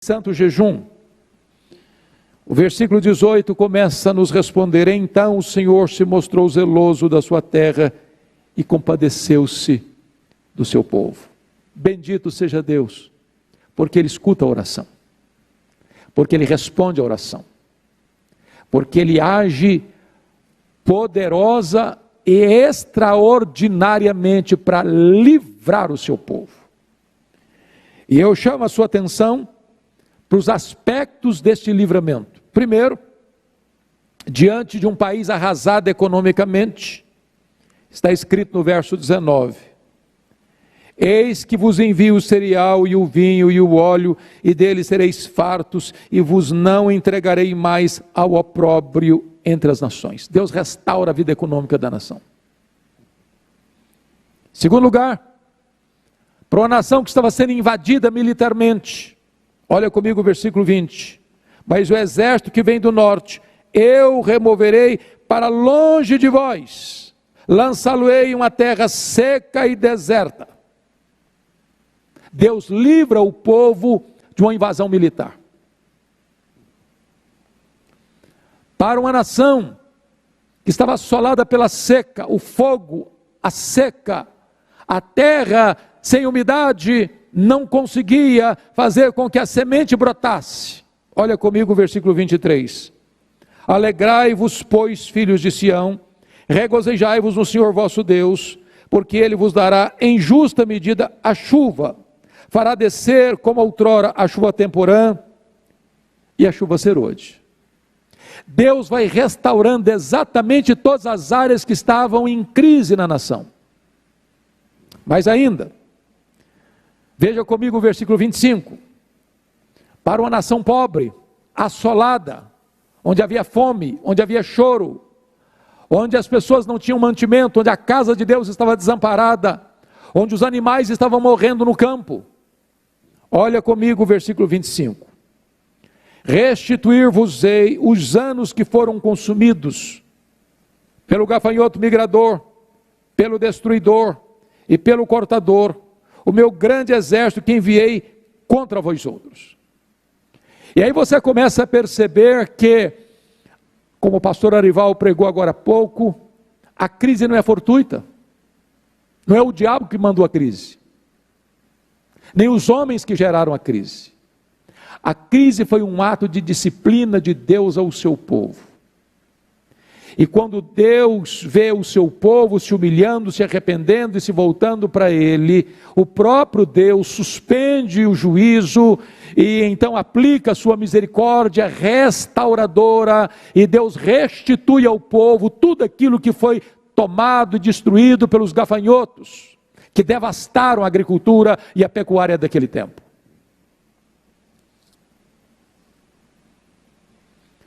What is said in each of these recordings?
santo jejum. O versículo 18 começa a nos responder: então o Senhor se mostrou zeloso da sua terra e compadeceu-se do seu povo. Bendito seja Deus, porque Ele escuta a oração, porque Ele responde a oração, porque Ele age poderosa e extraordinariamente para livrar o seu povo. E eu chamo a sua atenção para os aspectos deste livramento. Primeiro, diante de um país arrasado economicamente, está escrito no verso 19: eis que vos envio o cereal e o vinho e o óleo, e deles sereis fartos, e vos não entregarei mais ao opróbrio entre as nações. Deus restaura a vida econômica da nação. Segundo lugar, para uma nação que estava sendo invadida militarmente, olha comigo o versículo 20: mas o exército que vem do norte, eu removerei para longe de vós, lançá-lo-ei em uma terra seca e deserta. Deus livra o povo de uma invasão militar. Para uma nação que estava assolada pela seca, o fogo, a seca, a terra sem umidade, não conseguia fazer com que a semente brotasse. Olha comigo o versículo 23. Alegrai-vos, pois, filhos de Sião, regozijai-vos no Senhor vosso Deus, porque Ele vos dará em justa medida a chuva, fará descer como outrora a chuva temporã e a chuva serôdia. Deus vai restaurando exatamente todas as áreas que estavam em crise na nação. Mas ainda, veja comigo o versículo 25. Para uma nação pobre, assolada, onde havia fome, onde havia choro, onde as pessoas não tinham mantimento, onde a casa de Deus estava desamparada, onde os animais estavam morrendo no campo. Olha comigo o versículo 25. Restituir-vos-ei os anos que foram consumidos pelo gafanhoto migrador, pelo destruidor e pelo cortador, o meu grande exército que enviei contra vós outros. E aí você começa a perceber que, como o pastor Arival pregou agora há pouco, a crise não é fortuita, não é o diabo que mandou a crise, nem os homens que geraram a crise. A crise foi um ato de disciplina de Deus ao seu povo. E quando Deus vê o seu povo se humilhando, se arrependendo e se voltando para Ele, o próprio Deus suspende o juízo e então aplica a sua misericórdia restauradora, e Deus restitui ao povo tudo aquilo que foi tomado e destruído pelos gafanhotos, que devastaram a agricultura e a pecuária daquele tempo.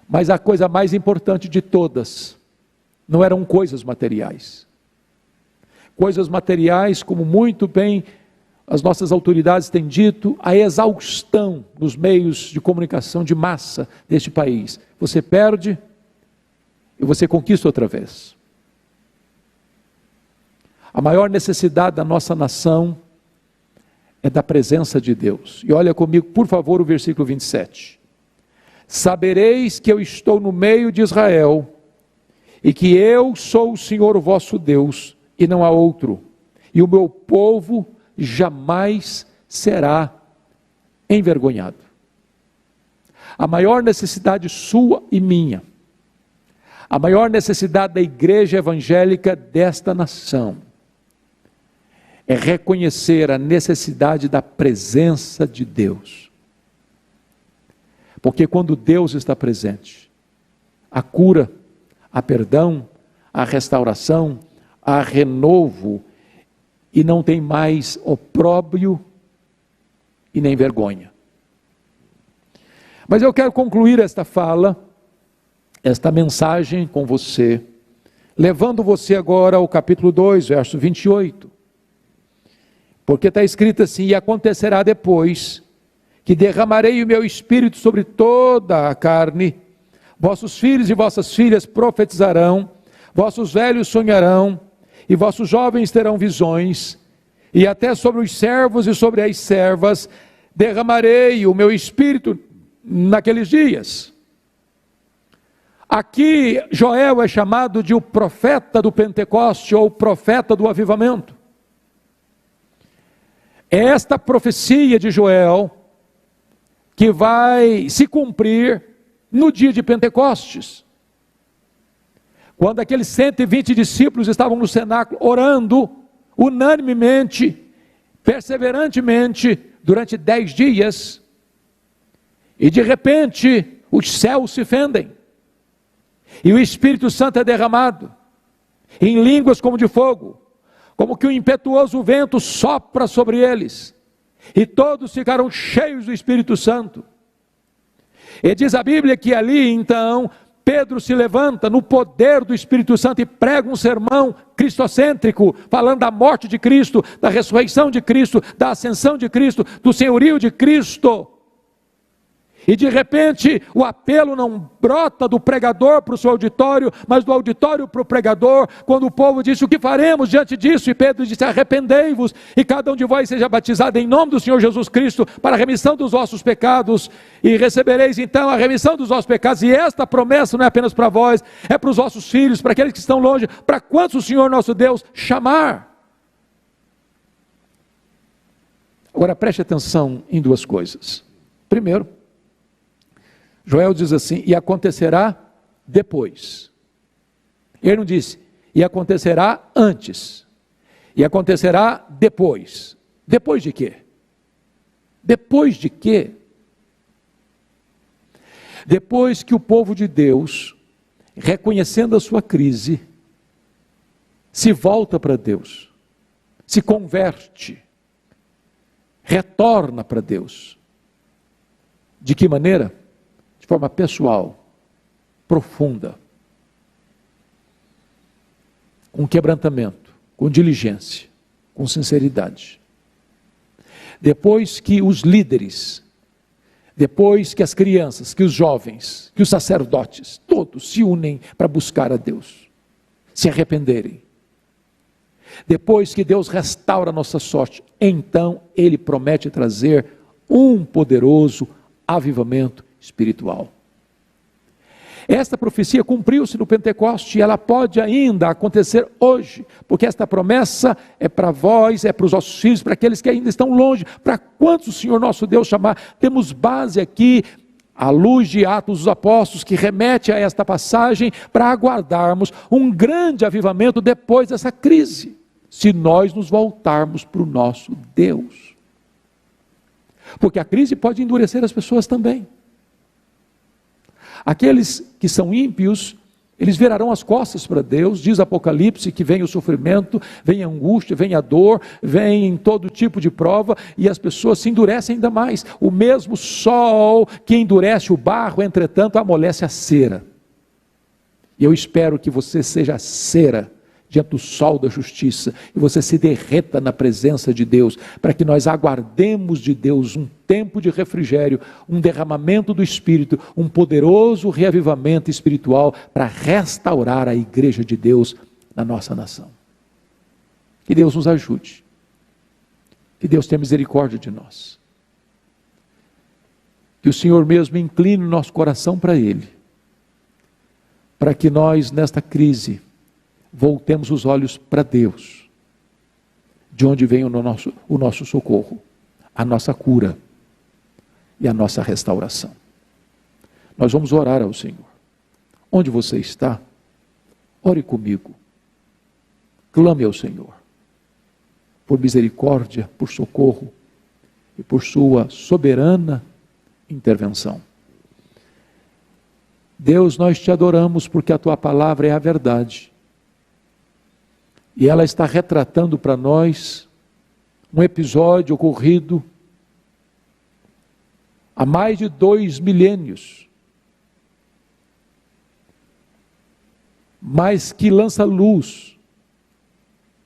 Mas a coisa mais importante de todas não eram coisas materiais. Coisas materiais, como muito bem as nossas autoridades têm dito, a exaustão nos meios de comunicação de massa deste país. Você perde e você conquista outra vez. A maior necessidade da nossa nação é da presença de Deus. E olha comigo, por favor, o versículo 27. Sabereis que eu estou no meio de Israel, e que eu sou o Senhor vosso Deus, e não há outro, e o meu povo jamais será envergonhado. A maior necessidade sua e minha, a maior necessidade da igreja evangélica desta nação, é reconhecer a necessidade da presença de Deus. Porque quando Deus está presente, há cura, há perdão, há restauração, há renovo, e não tem mais opróbrio e nem vergonha. Mas eu quero concluir esta fala, esta mensagem com você, levando você agora ao capítulo 2, verso 28. Porque está escrito assim: e acontecerá depois que derramarei o meu espírito sobre toda a carne, vossos filhos e vossas filhas profetizarão, vossos velhos sonharão, e vossos jovens terão visões, e até sobre os servos e sobre as servas derramarei o meu espírito naqueles dias. Aqui Joel é chamado de o profeta do Pentecoste, ou profeta do avivamento. É esta profecia de Joel que vai se cumprir no dia de Pentecostes, quando aqueles 120 discípulos estavam no cenáculo orando unanimemente, perseverantemente, durante 10 dias, e de repente os céus se fendem, e o Espírito Santo é derramado, em línguas como de fogo, como que um impetuoso vento sopra sobre eles, e todos ficaram cheios do Espírito Santo. E diz a Bíblia que ali então Pedro se levanta no poder do Espírito Santo e prega um sermão cristocêntrico, falando da morte de Cristo, da ressurreição de Cristo, da ascensão de Cristo, do senhorio de Cristo. E de repente o apelo não brota do pregador para o seu auditório, mas do auditório para o pregador, quando o povo disse: o que faremos diante disso? E Pedro disse: arrependei-vos, e cada um de vós seja batizado em nome do Senhor Jesus Cristo, para a remissão dos vossos pecados, e recebereis então a remissão dos vossos pecados. E esta promessa não é apenas para vós, é para os vossos filhos, para aqueles que estão longe, para quantos o Senhor nosso Deus chamar. Agora preste atenção em duas coisas. Primeiro, Joel diz assim: e acontecerá depois. Ele não disse, e acontecerá antes. E acontecerá depois. Depois de quê? Depois de quê? Depois que o povo de Deus, reconhecendo a sua crise, se volta para Deus, se converte, retorna para Deus. De que maneira? De forma pessoal, profunda, com quebrantamento, com diligência, com sinceridade. Depois que os líderes, depois que as crianças, que os jovens, que os sacerdotes, todos se unem para buscar a Deus, se arrependerem. Depois que Deus restaura a nossa sorte, então Ele promete trazer um poderoso avivamento espiritual. Esta profecia cumpriu-se no Pentecoste e ela pode ainda acontecer hoje, porque esta promessa é para vós, é para os vossos filhos, para aqueles que ainda estão longe, para quantos o Senhor nosso Deus chamar. Temos base aqui, à luz de Atos dos Apóstolos, que remete a esta passagem, para aguardarmos um grande avivamento depois dessa crise, se nós nos voltarmos para o nosso Deus. Porque a crise pode endurecer as pessoas também. Aqueles que são ímpios, eles virarão as costas para Deus. Diz Apocalipse que vem o sofrimento, vem a angústia, vem a dor, vem todo tipo de prova, e as pessoas se endurecem ainda mais. O mesmo sol que endurece o barro, entretanto, amolece a cera. E eu espero que você seja a cera diante do sol da justiça, e você se derreta na presença de Deus, para que nós aguardemos de Deus um tempo de refrigério, um derramamento do Espírito, um poderoso reavivamento espiritual, para restaurar a igreja de Deus na nossa nação. Que Deus nos ajude, que Deus tenha misericórdia de nós, que o Senhor mesmo incline o nosso coração para Ele, para que nós nesta crise voltemos os olhos para Deus, de onde vem o nosso socorro, a nossa cura e a nossa restauração. Nós vamos orar ao Senhor. Onde você está, ore comigo, clame ao Senhor, por misericórdia, por socorro e por sua soberana intervenção. Deus, nós te adoramos porque a tua palavra é a verdade. E ela está retratando para nós um episódio ocorrido há mais de 2 milênios, mas que lança luz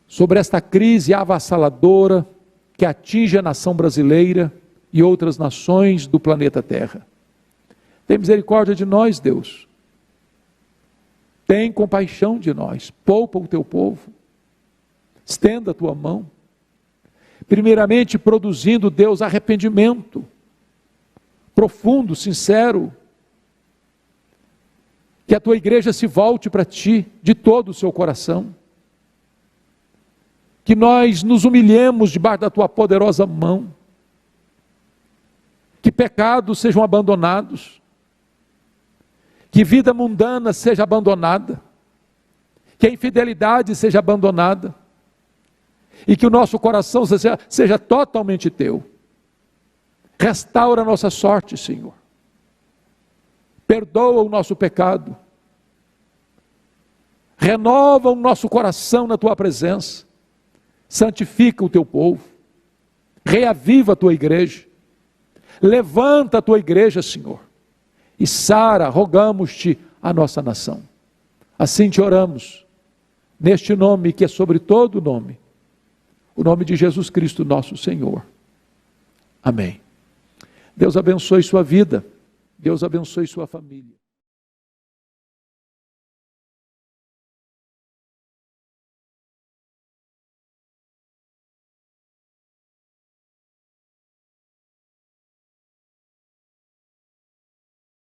sobre esta crise avassaladora que atinge a nação brasileira e outras nações do planeta Terra. Tem misericórdia de nós, Deus. Tem compaixão de nós. Poupa o teu povo. Estenda a tua mão. Primeiramente, produzindo, Deus, arrependimento profundo, sincero. Que a tua igreja se volte para ti de todo o seu coração. Que nós nos humilhemos debaixo da tua poderosa mão. Que pecados sejam abandonados. Que vida mundana seja abandonada. Que a infidelidade seja abandonada. E que o nosso coração seja totalmente teu. Restaura a nossa sorte, Senhor. Perdoa o nosso pecado. Renova o nosso coração na tua presença. Santifica o teu povo. Reaviva a tua igreja. Levanta a tua igreja, Senhor. E sara, rogamos-te, a nossa nação. Assim te oramos, neste nome que é sobre todo nome, o nome de Jesus Cristo, nosso Senhor. Amém. Deus abençoe sua vida. Deus abençoe sua família.